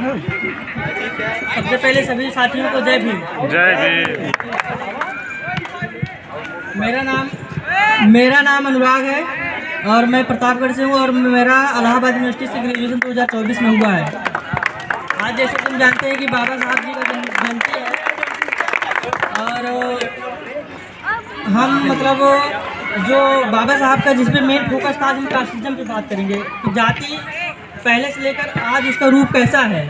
सबसे पहले सभी साथियों को जय भीम। जय भीम। मेरा नाम अनुराग है और मैं प्रतापगढ़ से हूँ और मेरा इलाहाबाद यूनिवर्सिटी से ग्रेजुएशन 2024 में हुआ है। आज जैसे तुम जानते हैं कि बाबा साहब जी का जयंती है और हम जो बाबा साहब का जिस पे मेन फोकस था, आज हम कास्टिज्म पे बात करेंगे कि जाति पहले से लेकर आज उसका रूप कैसा है,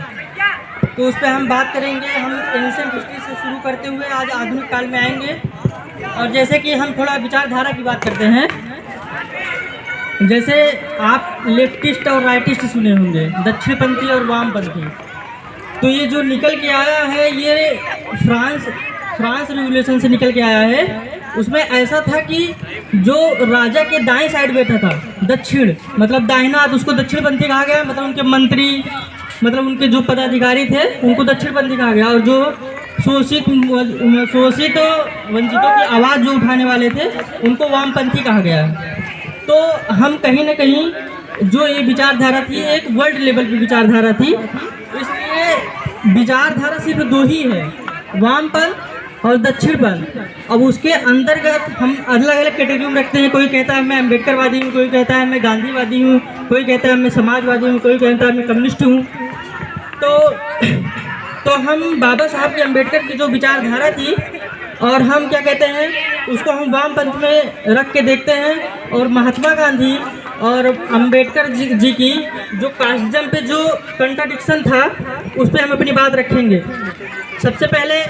तो उस पर हम बात करेंगे। हम एंशिएंट हिस्ट्री से शुरू करते हुए आज आधुनिक काल में आएंगे। और जैसे कि हम थोड़ा विचारधारा की बात करते हैं, जैसे आप लेफ्टिस्ट और राइटिस्ट सुने होंगे, दक्षिणपंथी और वामपंथी। तो ये जो निकल के आया है ये फ्रांस रिवॉल्यूशन से निकल के आया है। उसमें ऐसा था कि जो राजा के दाएं साइड बैठा था, दक्षिण मतलब दाहिना हाथ, उसको दक्षिणपंथी कहा गया। मतलब उनके मंत्री, मतलब उनके जो पदाधिकारी थे उनको दक्षिणपंथी कहा गया। और जो शोषित वंचितों की आवाज़ जो उठाने वाले थे उनको वामपंथी कहा गया। तो हम कहीं ना कहीं जो ये विचारधारा थी एक वर्ल्ड लेवल की विचारधारा थी, इसलिए विचारधारा सिर्फ दो ही है, वामपंथ और दक्षिणपंथ। अब उसके अंतर्गत हम अलग अलग कैटेगरी में रखते हैं। कोई कहता है मैं अम्बेडकरवादी हूँ, कोई कहता है मैं गांधीवादी हूँ, कोई कहता है मैं समाजवादी हूँ, कोई कहता है मैं कम्युनिस्ट हूँ। तो हम बाबा साहब के अम्बेडकर की जो विचारधारा थी और हम क्या कहते हैं उसको हम वामपंथ में रख के देखते हैं। और महात्मा गांधी और अम्बेडकर जी की जो कास्टिज्म पे जो कंट्राडिक्शन था उस पर हम अपनी बात रखेंगे। सबसे पहले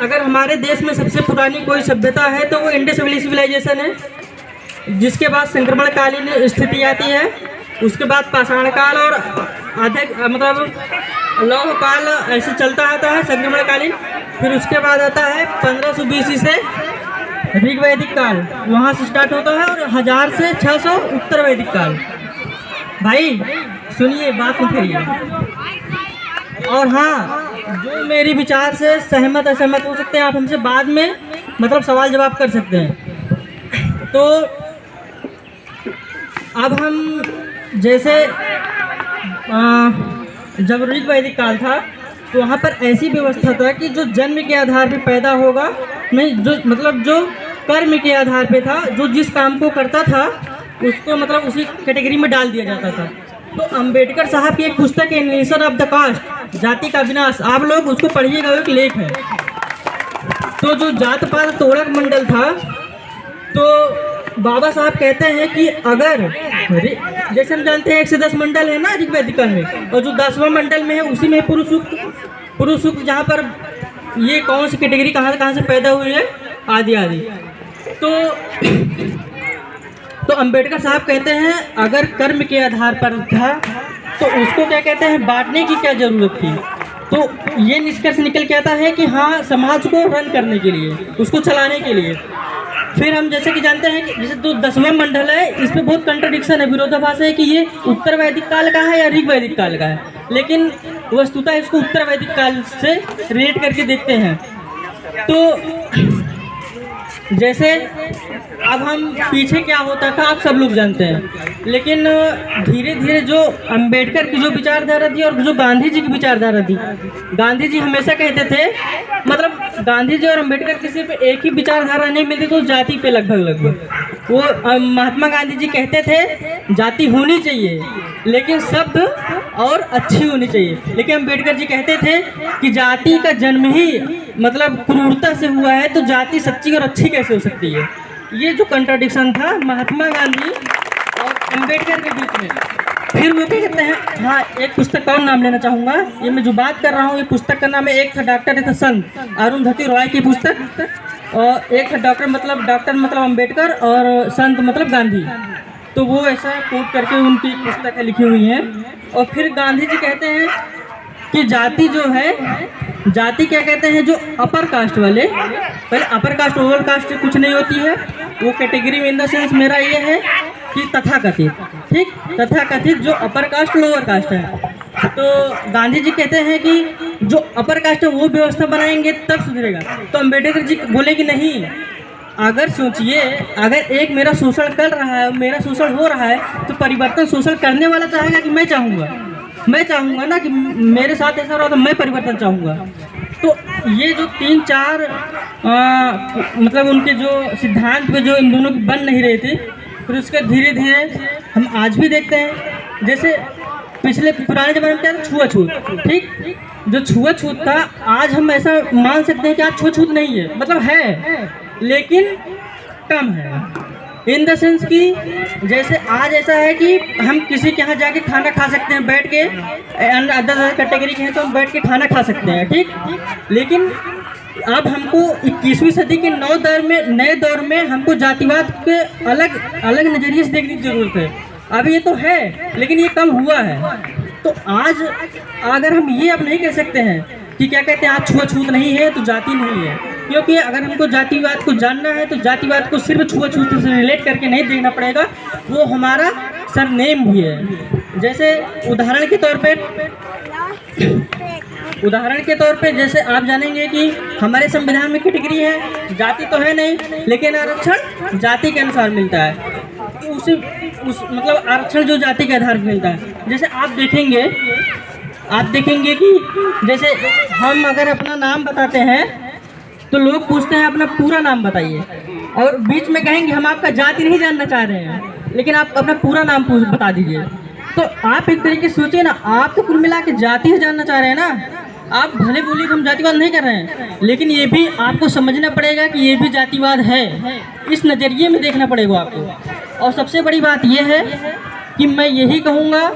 अगर हमारे देश में सबसे पुरानी कोई सभ्यता है तो वो इंडस वैली सिविलाइजेशन है, जिसके बाद संक्रमणकालीन स्थिति आती है, उसके बाद पाषाण काल और लौह काल ऐसे चलता आता है संक्रमणकालीन। फिर उसके बाद आता है 1520 से ऋग वैदिक काल, वहाँ से स्टार्ट होता है, और 1000 से 600 उत्तर वैदिक काल। भाई सुनिए, बात सुन करिए। और हाँ, जो मेरी विचार से सहमत असहमत हो सकते हैं, आप हमसे बाद में मतलब सवाल जवाब कर सकते हैं। तो अब हम जैसे जब ऋग वैदिक काल था तो वहाँ पर ऐसी व्यवस्था था कि जो जन्म के आधार पे पैदा होगा, नहीं जो कर्म के आधार पे था, जो जिस काम को करता था उसको मतलब उसी कैटेगरी में डाल दिया जाता था। तो अंबेडकर साहब की एक पुस्तक है नेशन ऑफ द कास्ट, जाति का विनाश, आप लोग उसको पढ़िएगा, एक लेख है। तो जो जात पात तोड़क मंडल था, तो बाबा साहब कहते हैं कि अगर जैसे हम जानते हैं 1 से 10 मंडल है ना ऋग वैदिक काल में, और जो 10वां मंडल में है उसी में पुरुष सूक्त, जहाँ पर ये कौन सी कैटेगरी कहाँ से पैदा हुई है, आदि आदि। तो अंबेडकर साहब कहते हैं अगर कर्म के आधार पर था तो उसको क्या कहते हैं, बांटने की क्या जरूरत थी। तो ये निष्कर्ष निकल के आता है कि हाँ, समाज को रन करने के लिए, उसको चलाने के लिए। फिर हम जैसे कि जानते हैं कि जैसे जो 10वां मंडल है, इस पर बहुत कंट्राडिक्शन है, विरोधाभास है कि ये उत्तर वैदिक काल का है या ऋग वैदिक काल का है, लेकिन वस्तुतः इसको उत्तर वैदिक काल से रिलेट करके देखते हैं। तो जैसे अब हम पीछे क्या होता था आप सब लोग जानते हैं, लेकिन धीरे धीरे जो अंबेडकर की जो विचारधारा थी और जो गांधी जी की विचारधारा थी, गांधी जी हमेशा कहते थे, मतलब गांधी जी और अंबेडकर की सिर्फ एक ही विचारधारा नहीं मिलती तो जाति पे लगभग वो महात्मा गांधी जी कहते थे जाति होनी चाहिए लेकिन शब्द और अच्छी होनी चाहिए, लेकिन अंबेडकर जी कहते थे कि जाति का जन्म ही मतलब क्रूरता से हुआ है, तो जाति सच्ची और अच्छी कैसे हो सकती है। ये जो कंट्राडिक्शन था महात्मा गांधी और अंबेडकर के बीच में। फिर वो क्या कहते हैं, हाँ एक पुस्तक का और नाम लेना चाहूँगा, ये मैं जो बात कर रहा हूँ ये पुस्तक का नाम है एक था डॉक्टर, एक था संत, अरुंधति रॉय की पुस्तक। और एक था डॉक्टर मतलब अंबेडकर और संत मतलब गांधी। तो वो ऐसा कोट करके उनकी पुस्तकें लिखी हुई हैं। और फिर गांधी जी कहते हैं कि जाति जो है, जाति क्या कहते हैं, जो अपर कास्ट वाले, पहले अपर कास्ट ओवर कास्ट कुछ नहीं होती है, वो कैटेगरी में इन द सेंस मेरा ये है कि तथाकथित, ठीक, तथाकथित जो अपर कास्ट लोअर कास्ट है। तो गांधी जी कहते हैं कि जो अपर कास्ट है वो व्यवस्था बनाएंगे तब सुधरेगा। तो अंबेडकर जी बोले कि नहीं, अगर सोचिए, अगर एक मेरा शोषण कर रहा है, मेरा शोषण हो रहा है, तो परिवर्तन शोषण करने वाला चाहेगा कि मैं चाहूँगा। मैं चाहूँगा ना कि मेरे साथ ऐसा रहा तो मैं परिवर्तन चाहूँगा। तो ये जो 3-4 मतलब उनके जो सिद्धांत पे जो इन दोनों की बन नहीं रही थी, फिर उसके धीरे धीरे हम आज भी देखते हैं। जैसे पिछले पुराने ज़माने में क्या था, छुआछूत, ठीक, जो छुआछूत था आज हम ऐसा मान सकते हैं कि आज छुआछूत नहीं है, मतलब है लेकिन कम है। इन द सेंस कि जैसे आज ऐसा है कि हम किसी के यहाँ जाके खाना खा सकते हैं बैठ के, अदर कैटेगरी के हैं तो हम बैठ के खाना खा सकते हैं, ठीक। लेकिन अब हमको 21वीं सदी के नए दौर में हमको जातिवाद के अलग अलग नज़रिए से देखने की ज़रूरत है। अभी ये तो है लेकिन ये कम हुआ है। तो आज अगर हम ये अब नहीं कह सकते हैं कि क्या कहते हैं आज छुआछूत नहीं है तो जाति नहीं है, क्योंकि अगर हमको जातिवाद को जानना है तो जातिवाद को सिर्फ छुआछूत से रिलेट करके नहीं देखना पड़ेगा, वो हमारा सरनेम भी है। जैसे उदाहरण के तौर पे जैसे आप जानेंगे कि हमारे संविधान में कैटेगरी है, जाति तो है नहीं लेकिन आरक्षण जाति के अनुसार मिलता है। उस मतलब आरक्षण जो जाति के आधार पर मिलता है। जैसे आप देखेंगे कि जैसे हम अगर अपना नाम बताते हैं तो लोग पूछते हैं अपना पूरा नाम बताइए, और बीच में कहेंगे हम आपका जाति नहीं जानना चाह रहे हैं, लेकिन आप अपना पूरा नाम बता दीजिए। तो आप एक तरीके से सोचिए ना, आप तो कुल मिला के जाति ही जानना चाह रहे हैं ना। आप भले बोलिए कि हम जातिवाद नहीं कर रहे हैं, लेकिन ये भी आपको समझना पड़ेगा कि ये भी जातिवाद है। इस नज़रिए में देखना पड़ेगा आपको। और सबसे बड़ी बात यह है कि मैं यही कहूँगा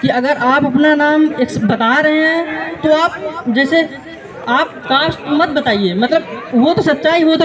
कि अगर आप अपना नाम बता रहे हैं तो आप जैसे आप कास्ट मत बताइए, मतलब वो तो सच्चाई हो तो